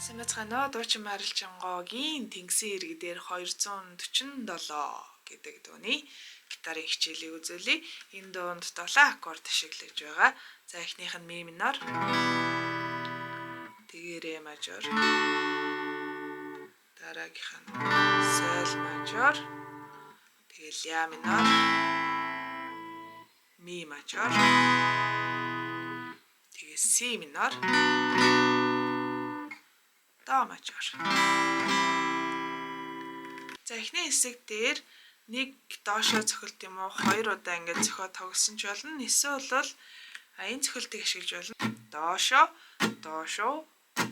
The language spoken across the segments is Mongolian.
Самцгаанаа дуучин Марилжангоогийн Тэнгисийн иргэн дээр 247 гэдэг дууны гитарын хичээлийг үзүүлье. Энэ дуунд 7 аккорд ашиглаж байгаа. За эхнийх нь ми минор, тэгээ ре мажор, дараагийнх нь соль мажор, тэгээ ля минор, ми мажор, тэгээ си минор, до мажор. За эхний хэсэг дээр нэг доошоо цохилт юм уу, 2 удаа ингэж цохиод тоглосон ч болно. Эсвэл бол энэ цохилтыг ашиглаж болно. Доошоо, доошоо,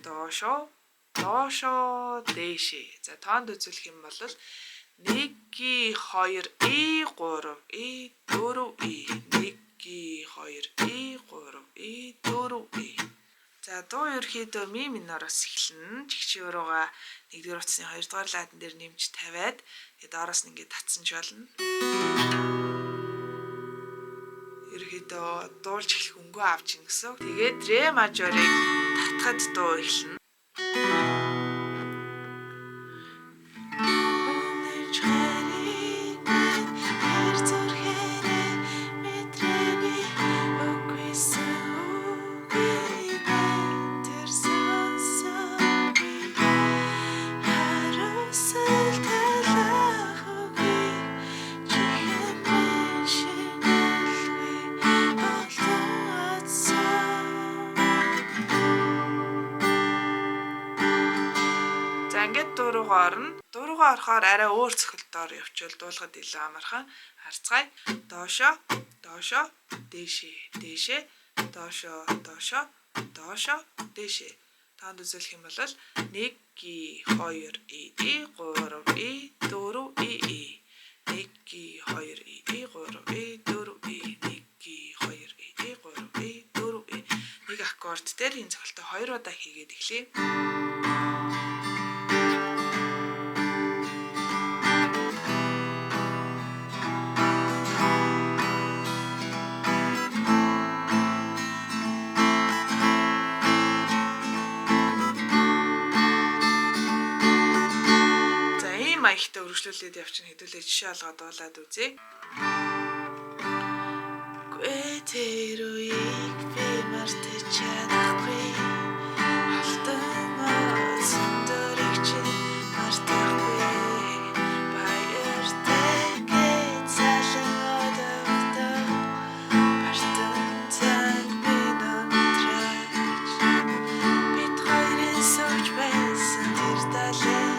доошоо, доошоо, дээшээ. За тоонд үзүүлэх юм бол 1 2 e 3 e 4 e 1 2 e 3 e 4 e. За дуу ерөөхдөө ми минороос эхэлнэ. Жигчийн урууга 1-р утасны 2-р ладан дээр нэмж тавиад тэгээд доороос нь ингээд татсан ч болно. Ерөөхдөө дуулж эхлэх өнгөө авч ийн гэсэн. Тэгээд ре мажорыг татхад дуу эхэлнэ. Ингээд дуруугаа орно. Дуруугаа орохоор арай өөр цохилтоор явуул дуулахад илүү амархан. Харцгаая. Доошоо, доошоо, дээшээ, дээшээ, доошоо, доошоо, доошоо, дээшээ. Тоонд үзүүлэх юм бол 1 2 e 3 e 4 e 1 2 e 3 e 4 e 1 2 e 3 e 4 e. Нэг аккорд дээр энэ цохилтоо 2 удаа хийгээд эхлэе. Маягтай өргөжлүүлээд явчихна. Хэдүүлээ жишээ олгоод дуулаад үзье. Тэр үеийг би мартаж чадахгүй. Халтан өцөндөрийг чинь мартахгүй. Баяртай гэж залан одоогдоо. Бартан цаг минь өнтрэж. Бид хоёрын сууж байсан тэр далай.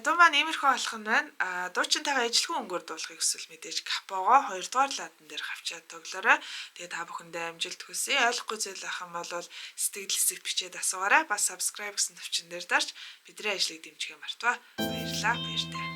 Дуу маань иймэрхүү болох нь байна. Дуучинтайгаа ижлэхэн өнгөөр дуулахыг хүсвэл мэдээж капогоо 2-р ладан дээр хавчаад тоглоорой. Тэгээ та бүхэндээ амжилт хүсье. Ойлгохгүй зүйл ах юм бол сэтгэл хэсэгт бичээд асуугаарай. Бас subscribe гэсэн төвчөн дээр дарж бидний ажлыг дэмжихээ мартаваа. Баярлалаа. Баяртай.